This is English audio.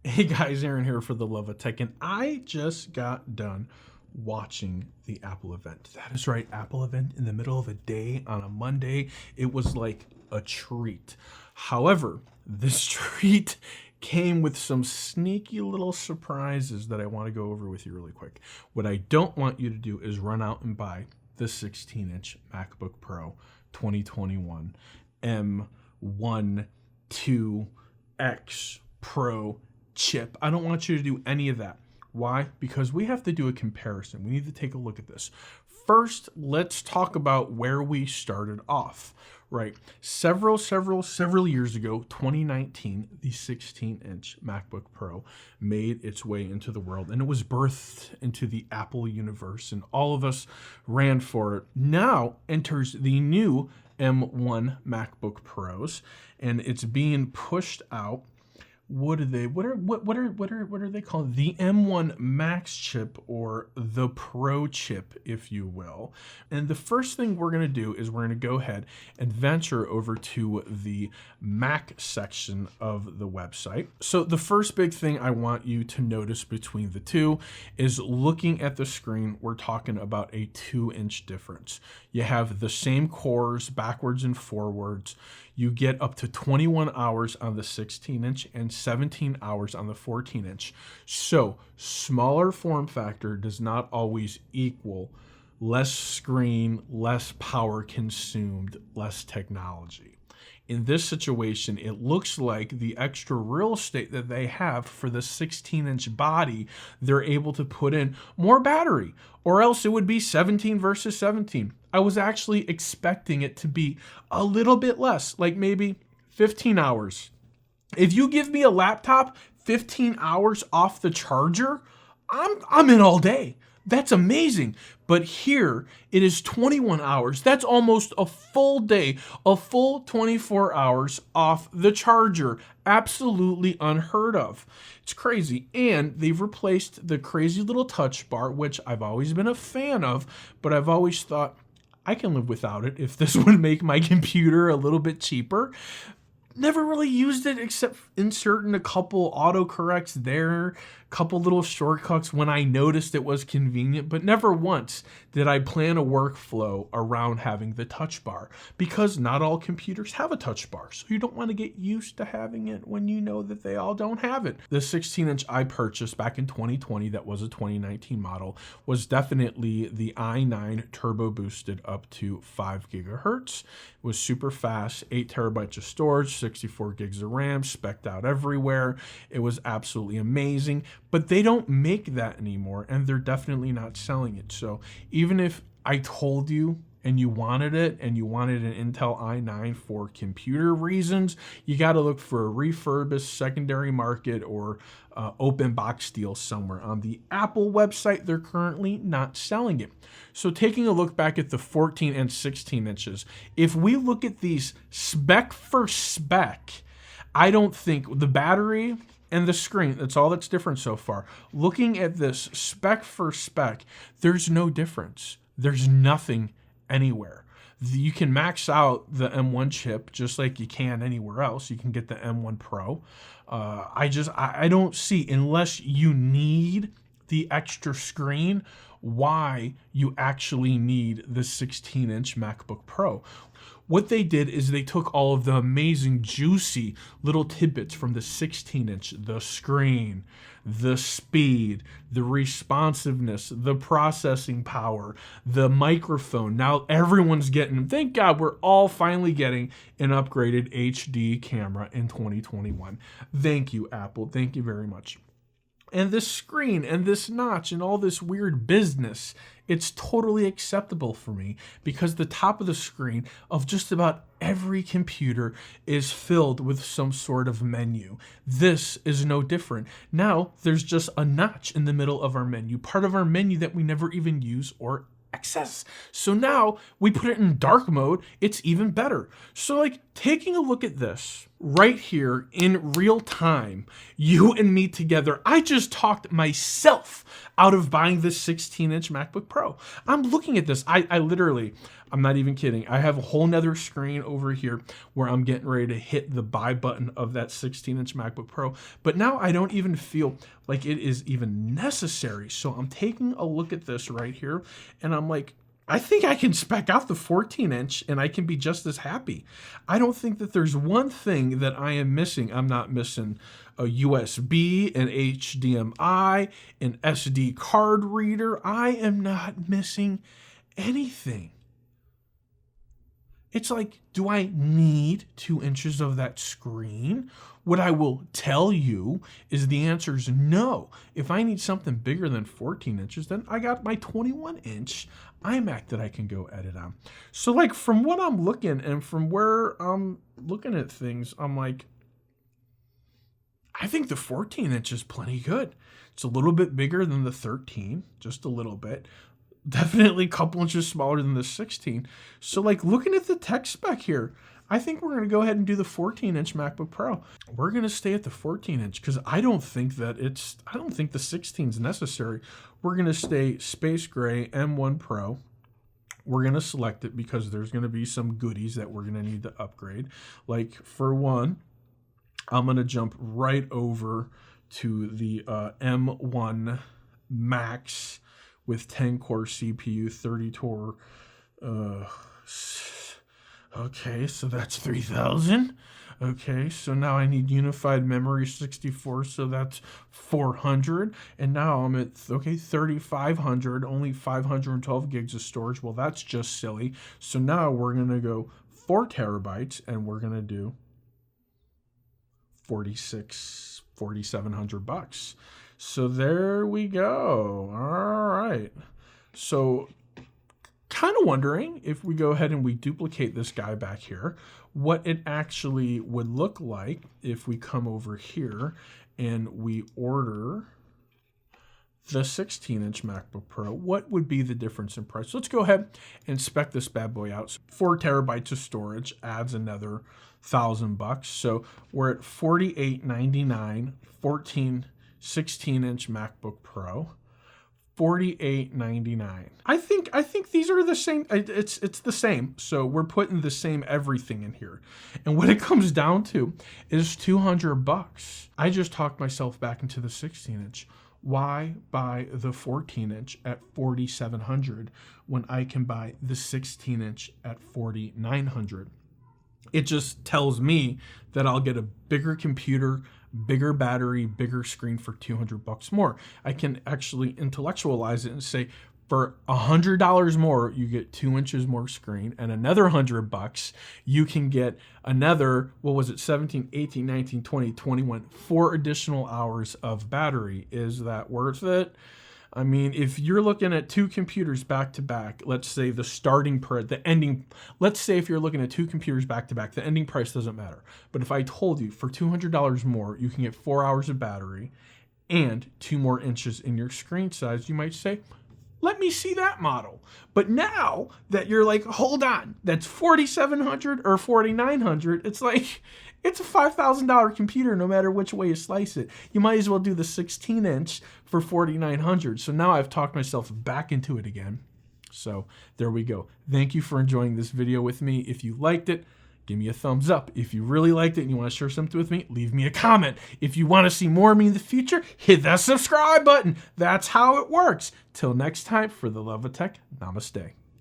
Hey guys, Aaron here for the Love of Tech, and I just got done watching the Apple event. That is right, Apple event in the middle of a day on a Monday. It was like a treat. However, this treat came with some sneaky little surprises that I want to go over with you really quick. What I don't want you to do is run out and buy the 16-inch MacBook Pro 2021 M1 2X Pro chip. I don't want you to do any of that. Why? Because we have to do a comparison. We need to take a look at this. First, let's talk about where we started off, right? Several years ago, 2019, the 16-inch MacBook Pro made its way into the world, and it was birthed into the Apple universe, and all of us ran for it. Now enters the new M1 MacBook Pros, and it's being pushed out. What are they called? The M1 Max chip, or the Pro chip, if you will. And the first thing we're going to do is we're going to go ahead and venture over to the Mac section of the website. So the first big thing I want you to notice between the two is, looking at the screen, we're talking about a 2-inch difference. You have the same cores backwards and forwards. You get up to 21 hours on the 16-inch and 17 hours on the 14-inch. So smaller form factor does not always equal less screen, less power consumed, less technology. In this situation, it looks like the extra real estate that they have for the 16-inch body, they're able to put in more battery, or else it would be 17 versus 17. I was actually expecting it to be a little bit less, like maybe 15 hours. If you give me a laptop 15 hours off the charger, I'm in all day. That's amazing. But here it is 21 hours. That's almost a full day, a full 24 hours off the charger. Absolutely unheard of. It's crazy. And they've replaced the crazy little touch bar, which I've always been a fan of, but I've always thought I can live without it if this would make my computer a little bit cheaper. Never really used it except inserting a couple autocorrects there, couple little shortcuts when I noticed it was convenient, but never once did I plan a workflow around having the touch bar, because not all computers have a touch bar, so you don't want to get used to having it when you know that they all don't have it. The 16-inch I purchased back in 2020, that was a 2019 model, was definitely the i9 turbo boosted up to 5 gigahertz. It was super fast, 8 terabytes of storage, 64 gigs of RAM, spec'd out everywhere. It was absolutely amazing, but they don't make that anymore, and they're definitely not selling it. So even if I told you and you wanted it, and you wanted an Intel i9 for computer reasons, you got to look for a refurbished secondary market or open box deal somewhere. On the Apple website, they're currently not selling it. So taking a look back at the 14 and 16 inches, if we look at these spec for spec, I don't think the battery and the screen, that's all that's different so far. Looking at this spec for spec, there's no difference. There's nothing anywhere. You can max out the M1 chip just like you can anywhere else. You can get the M1 Pro. I don't see, unless you need the extra screen, why you actually need the 16-inch MacBook Pro. What they did is they took all of the amazing, juicy little tidbits from the 16-inch, the screen, the speed, the responsiveness, the processing power, the microphone. Now everyone's getting, thank God, we're all finally getting an upgraded HD camera in 2021. Thank you, Apple. Thank you very much. And this screen and this notch and all this weird business, it's totally acceptable for me, because the top of the screen of just about every computer is filled with some sort of menu. This is no different. Now there's just a notch in the middle of our menu, part of our menu that we never even use or access. So now we put it in dark mode, it's even better. So like taking a look at this right here in real time, you and me together, I just talked myself out of buying this 16-inch MacBook Pro. I'm looking at this. I literally, I'm not even kidding. I have a whole nother screen over here where I'm getting ready to hit the buy button of that 16-inch MacBook Pro. But now I don't even feel like it is even necessary. So I'm taking a look at this right here, and I'm like, I think I can spec out the 14-inch and I can be just as happy. I don't think that there's one thing that I am missing. I'm not missing a USB, an HDMI, an SD card reader. I am not missing anything. It's like, do I need 2 inches of that screen? What I will tell you is the answer is no. If I need something bigger than 14 inches, then I got my 21-inch iMac that I can go edit on. So like from what I'm looking and from where I'm looking at things, I'm like, I think the 14-inch is plenty good. It's a little bit bigger than the 13, just a little bit. Definitely a couple inches smaller than the 16. So like looking at the tech spec here, I think we're going to go ahead and do the 14-inch MacBook Pro. We're going to stay at the 14-inch because I don't think the 16 is necessary. We're going to stay space gray M1 Pro. We're going to select it because there's going to be some goodies that we're going to need to upgrade. Like for one, I'm going to jump right over to the M1 Max with 10-core CPU, 30-core. Okay, so that's 3,000. Okay, so now I need unified memory 64, so that's 400. And now I'm at, okay, 3,500, only 512 gigs of storage. Well, that's just silly. So now we're going to go 4 terabytes, and we're going to do $4,700. So there we go. All right. So kind of wondering if we go ahead and we duplicate this guy back here, what it actually would look like if we come over here and we order the 16-inch MacBook Pro. What would be the difference in price? So let's go ahead and spec this bad boy out. 4 terabytes of storage adds another $1,000. So we're at $48.99, 16-inch MacBook Pro. $48.99. I think these are the same. It's the same. So we're putting the same everything in here. And what it comes down to is $200. I just talked myself back into the 16-inch. Why buy the 14-inch at $4,700 when I can buy the 16-inch at $4,900? It just tells me that I'll get a bigger computer, bigger battery, bigger screen for $200 more. I can actually intellectualize it and say, for $100 more, you get 2 inches more screen, and another $100, you can get another, what was it, 17, 18, 19, 20, 21, 4 additional hours of battery. Is that worth it? I mean, if you're looking at 2 computers back to back, let's say the starting price, the ending, let's say if you're looking at 2 computers back to back, the ending price doesn't matter. But if I told you for $200 more, you can get 4 hours of battery and 2 more inches in your screen size, you might say, let me see that model. But now that you're like, hold on, that's $4,700 or $4,900, it's like, it's a $5,000 computer no matter which way you slice it. You might as well do the 16-inch for $4,900. So now I've talked myself back into it again. So there we go. Thank you for enjoying this video with me. If you liked it, give me a thumbs up. If you really liked it and you want to share something with me, leave me a comment. If you want to see more of me in the future, hit that subscribe button. That's how it works. Till next time, for the love of tech, namaste.